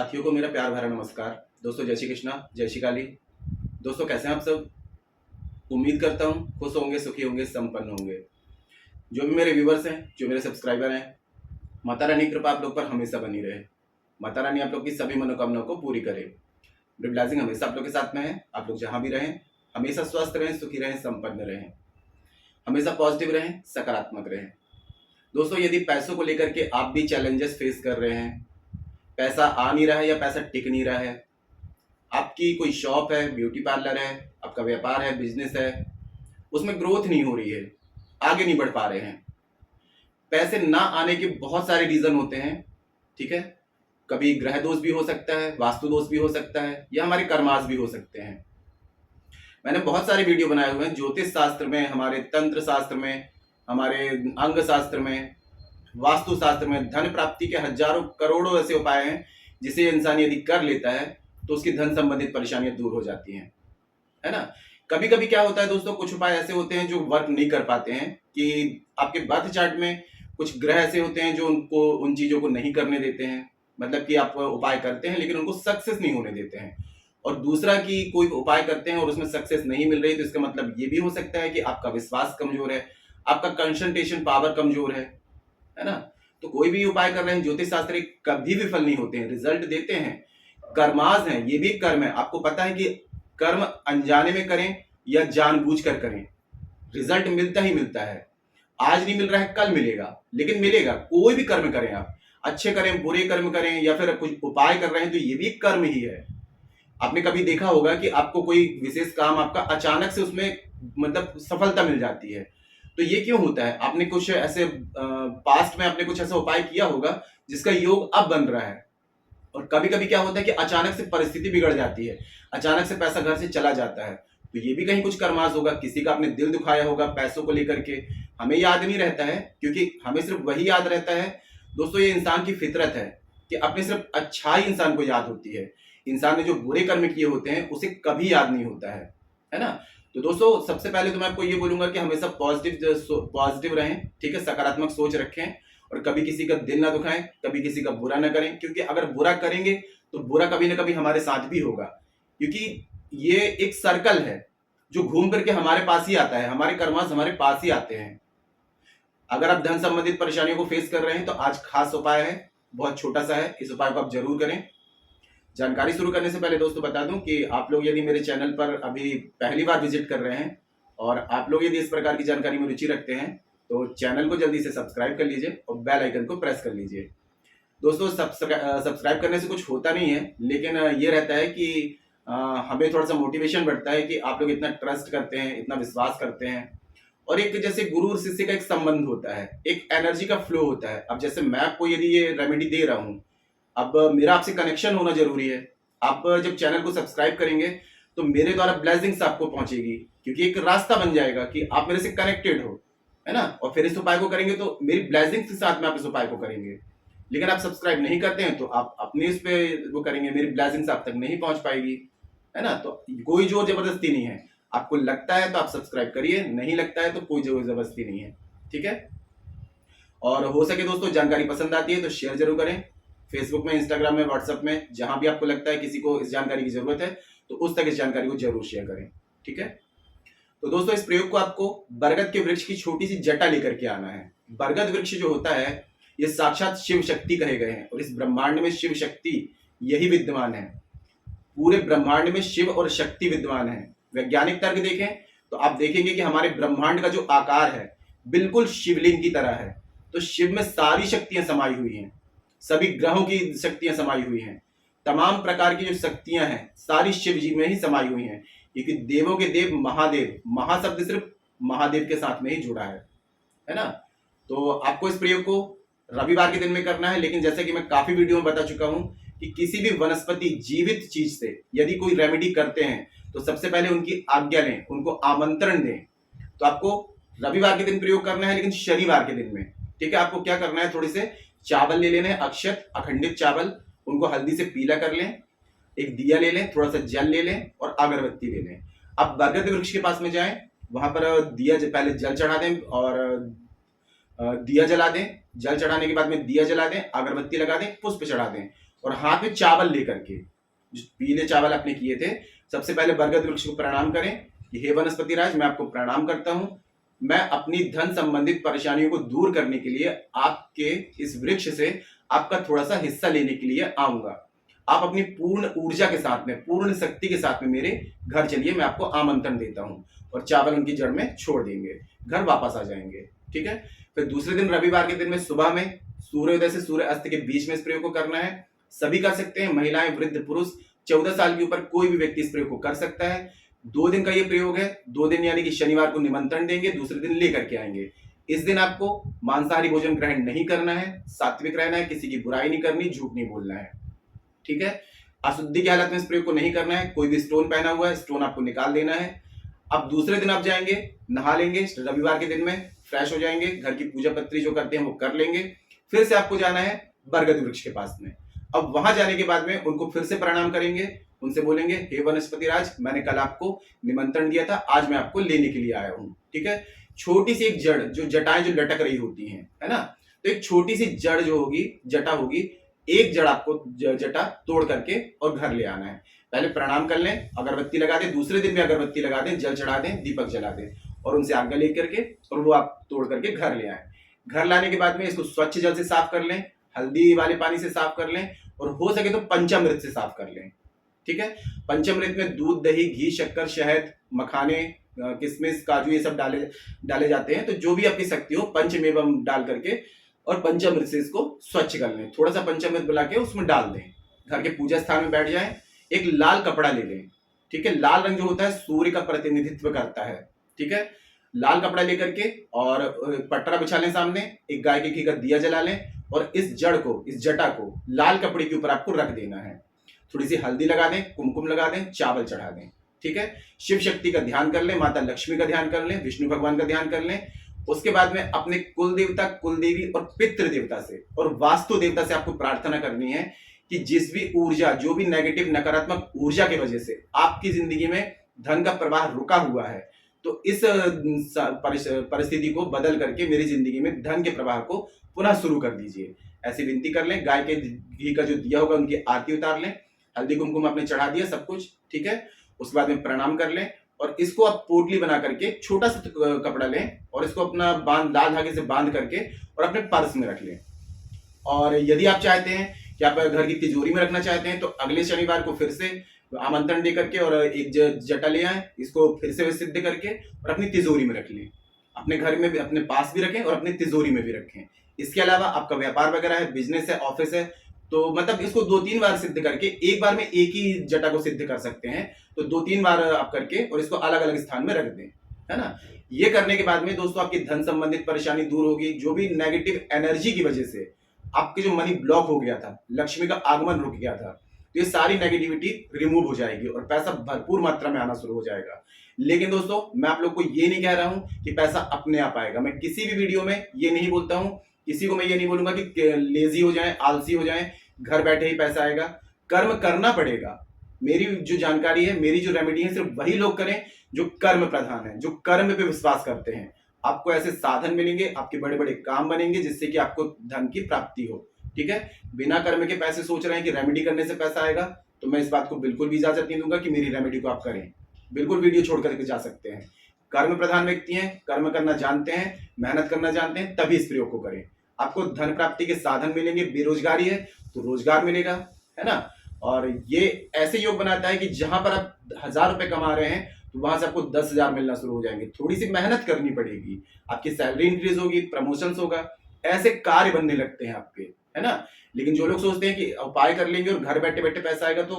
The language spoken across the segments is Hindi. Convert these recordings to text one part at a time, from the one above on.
साथियों को मेरा प्यार भरा नमस्कार। दोस्तों जय श्री कृष्णा, जय श्री काली। दोस्तों कैसे हैं आप सब? उम्मीद करता हूँ खुश होंगे, सुखी होंगे, संपन्न होंगे। जो भी मेरे व्यूवर्स हैं, जो मेरे सब्सक्राइबर हैं, माता रानी की कृपा आप लोग पर हमेशा बनी रहे। माता रानी आप लोग की सभी मनोकामनाओं को पूरी करे। मेरी ब्लेसिंग हमेशा आप लोग के साथ में है। आप लोग जहाँ भी रहें हमेशा स्वस्थ रहें, सुखी रहें, संपन्न रहें, हमेशा पॉजिटिव रहें, सकारात्मक रहें। दोस्तों यदि पैसों को लेकर के आप भी चैलेंजेस फेस कर रहे हैं, पैसा आ नहीं रहा है या पैसा टिक नहीं रहा है, आपकी कोई शॉप है, ब्यूटी पार्लर है, आपका व्यापार है, बिजनेस है, उसमें ग्रोथ नहीं हो रही है, आगे नहीं बढ़ पा रहे हैं, पैसे ना आने के बहुत सारे रीजन होते हैं। ठीक है, कभी ग्रह दोष भी हो सकता है, वास्तु दोष भी हो सकता है, या हमारे कर्माश भी हो सकते हैं। मैंने बहुत सारे वीडियो बनाए हुए हैं ज्योतिष शास्त्र में, हमारे तंत्र शास्त्र में, हमारे अंग शास्त्र में, वास्तु शास्त्र में। धन प्राप्ति के हजारों करोड़ों ऐसे उपाय हैं जिसे इंसान यदि कर लेता है तो उसकी धन संबंधित परेशानियां दूर हो जाती हैं, है ना। कभी कभी क्या होता है दोस्तों, कुछ उपाय ऐसे होते हैं जो वर्क नहीं कर पाते हैं, कि आपके बर्थ चार्ट में कुछ ग्रह ऐसे होते हैं जो उनको उन चीजों को नहीं करने देते हैं। मतलब कि आप उपाय करते हैं लेकिन उनको सक्सेस नहीं होने देते हैं। और दूसरा कि कोई उपाय करते हैं और उसमें सक्सेस नहीं मिल रही, तो इसका मतलब ये भी हो सकता है कि आपका विश्वास कमजोर है, आपका कंसंट्रेशन पावर कमजोर है ना। तो कोई भी उपाय कर रहे हैं, ज्योतिष शास्त्र कभी विफल नहीं होते हैं, रिजल्ट देते हैं। कर्माज हैं, ये भी एक कर्म है। आपको पता है कि कर्म अनजाने में करें या जानबूझकर करें, रिजल्ट मिलता ही मिलता है। आज नहीं मिल रहा है, कल मिलेगा, लेकिन मिलेगा। कोई भी कर्म करें आप, अच्छे करें, बुरे कर्म करें, या फिर कुछ उपाय कर रहे हैं, तो ये भी एक कर्म ही है। आपने कभी देखा होगा कि आपको कोई विशेष काम आपका अचानक से उसमें मतलब सफलता मिल जाती है, तो ये क्यों होता है? आपने कुछ ऐसे पास्ट में आपने कुछ ऐसा उपाय किया होगा जिसका योग अब बन रहा है। और कभी कभी क्या होता है कि अचानक से परिस्थिति बिगड़ जाती है, अचानक से पैसा घर से चला जाता है, तो ये भी कहीं कुछ कर्माश होगा। किसी का आपने दिल दुखाया होगा पैसों को लेकर के, हमें याद नहीं रहता है, क्योंकि हमें सिर्फ वही याद रहता है। दोस्तों ये इंसान की फितरत है कि अपने सिर्फ अच्छाई इंसान को याद होती है। इंसान ने जो बुरे कर्म किए होते हैं उसे कभी याद नहीं होता है ना। तो दोस्तों सबसे पहले तो मैं आपको ये बोलूंगा कि हमेशा पॉजिटिव रहें, ठीक है, सकारात्मक सोच रखें, और कभी किसी का दिल ना दुखाएं, कभी किसी का बुरा ना करें, क्योंकि अगर बुरा करेंगे तो बुरा कभी ना कभी हमारे साथ भी होगा। क्योंकि ये एक सर्कल है जो घूम करके हमारे पास ही आता है, हमारे कर्माश हमारे पास ही आते हैं। अगर आप धन संबंधित परेशानियों को फेस कर रहे हैं तो आज खास उपाय है, बहुत छोटा सा है, इस उपाय को आप जरूर करें। जानकारी शुरू करने से पहले दोस्तों बता दूं कि आप लोग यदि मेरे चैनल पर अभी पहली बार विजिट कर रहे हैं और आप लोग यदि इस प्रकार की जानकारी में रुचि रखते हैं तो चैनल को जल्दी से सब्सक्राइब कर लीजिए और बेल आइकन को प्रेस कर लीजिए। दोस्तों सब्सक्राइब करने से कुछ होता नहीं है, लेकिन ये रहता है कि हमें थोड़ा सा मोटिवेशन बढ़ता है कि आप लोग इतना ट्रस्ट करते हैं, इतना विश्वास करते हैं। और एक जैसे गुरु और शिष्य का एक संबंध होता है, एक एनर्जी का फ्लो होता है। अब जैसे मैं आपको यदि ये रेमेडी दे रहा हूँ, अब मेरा आपसे कनेक्शन होना जरूरी है। आप जब चैनल को सब्सक्राइब करेंगे तो मेरे द्वारा ब्लेसिंग्स आपको पहुंचेगी, क्योंकि एक रास्ता बन जाएगा कि आप मेरे से कनेक्टेड हो, है ना। और फिर इस उपाय को करेंगे तो मेरी ब्लेसिंग्स के साथ में आप इस उपाय को करेंगे। लेकिन आप सब्सक्राइब नहीं करते हैं तो आप अपने इस पे वो करेंगे, मेरी ब्लेसिंग्स आप तक नहीं पहुंच पाएगी, है ना। तो कोई जोर जबरदस्ती नहीं है, आपको लगता है तो आप सब्सक्राइब करिए, नहीं लगता है तो कोई जोर जबरदस्ती नहीं है, ठीक है। और हो सके दोस्तों जानकारी पसंद आती है तो शेयर जरूर करें, फेसबुक में, इंस्टाग्राम में, व्हाट्सएप में, जहां भी आपको लगता है किसी को इस जानकारी की जरूरत है तो उस तक इस जानकारी को जरूर शेयर करें, ठीक है। तो दोस्तों इस प्रयोग को आपको बरगद के वृक्ष की छोटी सी जटा लेकर के आना है। बरगद वृक्ष जो होता है ये साक्षात शिव शक्ति कहे गए हैं, और इस ब्रह्मांड में शिव शक्ति यही विद्यमान है। पूरे ब्रह्मांड में शिव और शक्ति विद्यमान है। वैज्ञानिक तर्क देखें तो आप देखेंगे कि हमारे ब्रह्मांड का जो आकार है बिल्कुल शिवलिंग की तरह है। तो शिव में सारी शक्तियां समाई हुई हैं, सभी ग्रहों की शक्तियां समाई हुई हैं, तमाम प्रकार की जो शक्तियां हैं सारी शिव जी में ही समाई हुई हैं। क्योंकि देवों के देव महादेव, महाशब्द सिर्फ महादेव के साथ में ही जुड़ा है ना। तो आपको इस प्रयोग को रविवार के दिन में करना है, लेकिन जैसे कि मैं काफी वीडियो में बता चुका हूं कि किसी भी वनस्पति जीवित चीज से यदि कोई रेमेडी करते हैं तो सबसे पहले उनकी आज्ञा लें, उनको आमंत्रण दें। तो आपको रविवार के दिन प्रयोग करना है, लेकिन शनिवार के दिन में, ठीक है। आपको क्या करना है, थोड़ी से चावल ले लेने हैं, अक्षत अखंडित चावल, उनको हल्दी से पीला कर लें, एक दिया ले लें, थोड़ा सा जल ले लें और अगरबत्ती ले लें। अब बरगद वृक्ष के पास में जाएं, वहां पर दिया पहले जल चढ़ा दें और दिया जला दें। जल चढ़ाने के बाद में दिया जला दें, अगरबत्ती लगा दें, पुष्प चढ़ा दें, और हाथ में चावल लेकर के, जो पीले चावल आपने किए थे, सबसे पहले बरगद वृक्ष को प्रणाम करें कि हे वनस्पति राज, मैं आपको प्रणाम करता हूं। मैं अपनी धन संबंधित परेशानियों को दूर करने के लिए आपके इस वृक्ष से आपका थोड़ा सा हिस्सा लेने के लिए आऊंगा। आप अपनी पूर्ण ऊर्जा के साथ में, पूर्ण शक्ति के साथ में मेरे घर चलिए, मैं आपको आमंत्रण देता हूं। और चावल उनकी जड़ में छोड़ देंगे, घर वापस आ जाएंगे। ठीक है। फिर दूसरे दिन रविवार के दिन में सुबह में सूर्योदय से सूर्य अस्त के बीच में इस प्रयोग को करना है। सभी कर सकते हैं, महिलाएं, वृद्ध, पुरुष, 14 साल के ऊपर कोई भी व्यक्ति इस प्रयोग को कर सकता है। 2 दिन का ये प्रयोग है। 2 दिन यानी कि शनिवार को निमंत्रण देंगे, दूसरे दिन लेकर के आएंगे। इस दिन आपको मांसाहारी भोजन ग्रहण नहीं करना है, सात्विक रहना है, किसी की बुराई नहीं करनी, झूठ नहीं बोलना है। ठीक है। अशुद्धि की हालत में इस प्रयोग को नहीं करना है। कोई भी स्टोन पहना हुआ है, स्टोन आपको निकाल देना है। अब दूसरे दिन आप जाएंगे, नहा लेंगे, रविवार के दिन में फ्रेश हो जाएंगे, घर की पूजा पत्री जो करते हैं वो कर लेंगे। फिर से आपको जाना है बरगद वृक्ष के पास में। अब वहां जाने के बाद में उनको फिर से प्रणाम करेंगे, उनसे बोलेंगे हे वनस्पति राज, मैंने कल आपको निमंत्रण दिया था, आज मैं आपको लेने के लिए आया हूं। ठीक है। छोटी सी एक जड़, जो जटाएं जो लटक रही होती हैं, है ना, तो एक छोटी सी जड़ जो होगी, जटा होगी, एक जड़ आपको जटा तोड़ करके और घर ले आना है। पहले प्रणाम कर लें, अगरबत्ती लगा दें, दूसरे दिन भी अगरबत्ती लगा दें, जल चढ़ा दें, दीपक जला दें और उनसे आज्ञा लेकर के और वो आप तोड़ करके घर ले आए। घर लाने के बाद में इसको स्वच्छ जल से साफ कर लें, हल्दी वाले पानी से साफ कर लें और हो सके तो पंचामृत से साफ कर लें। ठीक है। पंचामृत में दूध, दही, घी, शक्कर, शहद, मखाने, किशमिश, काजू, ये सब डाले जाते हैं। तो जो भी आपकी शक्ति हो, पंचमेवम डाल करके और पंचामृत से इसको स्वच्छ कर लें। थोड़ा सा पंचामृत मिला के उसमें डाल दें। घर के पूजा स्थान में बैठ जाएं। एक लाल कपड़ा ले लें। ठीक है। लाल रंग जो होता है सूर्य का प्रतिनिधित्व करता है। ठीक है। लाल कपड़ा लेकर के और पटरा बिछा लें सामने, एक गाय के घी का दिया जला लें और इस जड़ को, इस जटा को लाल कपड़े के ऊपर आपको रख देना है। थोड़ी सी हल्दी लगा दें, कुमकुम लगा दें, चावल चढ़ा दें। ठीक है। शिव शक्ति का ध्यान कर लें, माता लक्ष्मी का ध्यान कर लें, विष्णु भगवान का ध्यान कर लें। उसके बाद में अपने कुल देवता, कुल देवी और पितृ देवता से और वास्तु देवता से आपको प्रार्थना करनी है कि जिस भी ऊर्जा, जो भी नेगेटिव, नकारात्मक ऊर्जा की वजह से आपकी जिंदगी में धन का प्रवाह रुका हुआ है, तो इस परिस्थिति को बदल करके मेरी जिंदगी में धन के प्रवाह को पुनः शुरू कर दीजिए। ऐसी विनती कर लें। गाय के घी का जो दिया होगा उनकी आरती उतार लें, हल्दी कुमकुम आपने चढ़ा दिया सब कुछ। ठीक है। उसके बाद में प्रणाम कर लें और इसको आप पोटली बना करके छोटा सा कपड़ा लें और इसको अपना लाल धागे से बांध करके और अपने पर्स में रख लें। और यदि आप चाहते हैं कि आप घर की तिजोरी में रखना चाहते हैं तो अगले शनिवार को फिर से आमंत्रण दे करके और एक जटा ले आए, इसको फिर से सिद्ध करके और अपनी तिजोरी में रख लें। अपने घर में भी, अपने पास भी रखें और अपनी तिजोरी में भी रखें। इसके अलावा आपका व्यापार वगैरह है, बिजनेस है, ऑफिस है, तो मतलब इसको 2-3 बार सिद्ध करके, एक बार में एक ही जटा को सिद्ध कर सकते हैं, तो 2-3 बार आप करके और इसको अलग अलग स्थान में रख दें, है ना। ये करने के बाद में दोस्तों आपकी धन संबंधित परेशानी दूर होगी। जो भी नेगेटिव एनर्जी की वजह से आपके जो मनी ब्लॉक हो गया था, लक्ष्मी का आगमन रुक गया था, तो ये सारी नेगेटिविटी रिमूव हो जाएगी और पैसा भरपूर मात्रा में आना शुरू हो जाएगा। लेकिन दोस्तों मैं आप लोग को ये नहीं कह रहा हूं कि पैसा अपने आप आएगा। मैं किसी भी वीडियो में ये नहीं बोलता हूं, किसी को मैं ये नहीं बोलूंगा कि लेजी हो जाए, आलसी हो जाए, घर बैठे ही पैसा आएगा। कर्म करना पड़ेगा। मेरी जो जानकारी है, मेरी जो रेमेडी है, सिर्फ वही लोग करें जो कर्म प्रधान है, जो कर्म पे विश्वास करते हैं। आपको ऐसे साधन मिलेंगे, आपके बड़े बड़े काम बनेंगे जिससे कि आपको धन की प्राप्ति हो। ठीक है। बिना कर्म के पैसे सोच रहे हैं कि रेमेडी करने से पैसा आएगा, तो मैं इस बात को बिल्कुल भी इजाजत नहीं दूंगा कि मेरी रेमेडी को आप करें। बिल्कुल वीडियो छोड़ करके जा सकते हैं। कर्म प्रधान व्यक्ति हैं, कर्म करना जानते हैं, मेहनत करना जानते हैं, तभी इस प्रयोग को करें। आपको धन प्राप्ति के साधन मिलेंगे। बेरोजगारी है तो रोजगार मिलेगा, है ना। और ये ऐसे योग बनाता है कि जहां पर आप 1000 रुपए कमा रहे हैं तो वहां से आपको 10,000 मिलना शुरू हो जाएंगे। थोड़ी सी मेहनत करनी पड़ेगी, आपकी सैलरी इंक्रीज होगी, प्रमोशन होगा, ऐसे कार्य बनने लगते हैं आपके, है ना। लेकिन जो लोग सोचते हैं कि उपाय कर लेंगे और घर बैठे बैठे पैसा आएगा, तो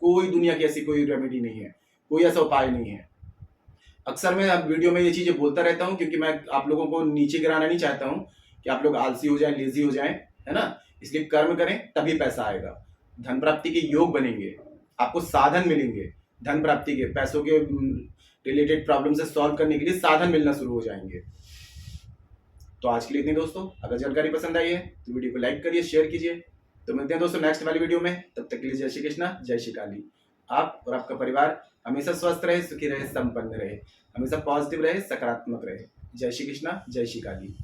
कोई दुनिया की ऐसी कोई रेमेडी नहीं है, कोई ऐसा उपाय नहीं है। अक्सर मैं वीडियो में ये चीजें बोलता रहता हूँ क्योंकि मैं आप लोगों को नीचे गिराना नहीं चाहता हूँ कि आप लोग आलसी हो जाएं, लेजी हो जाएं, है ना। इसलिए कर्म करें तभी पैसा आएगा। धन प्राप्ति के योग बनेंगे, आपको साधन मिलेंगे, धन प्राप्ति के, पैसों के रिलेटेड प्रॉब्लम से सॉल्व करने के लिए साधन मिलना शुरू हो जाएंगे। तो आज के लिए इतनी दोस्तों। अगर जानकारी पसंद आई है तो वीडियो को लाइक करिए, शेयर कीजिए। तो मिलते हैं दोस्तों नेक्स्ट वाली वीडियो में। तब तक के लिए जय श्री कृष्णा, जय श्री काली। आप और आपका परिवार हमेशा स्वस्थ रहे, सुखी रहे, संपन्न रहे, हमेशा पॉजिटिव रहे, सकारात्मक रहे। जय श्री कृष्णा, जय श्री काली।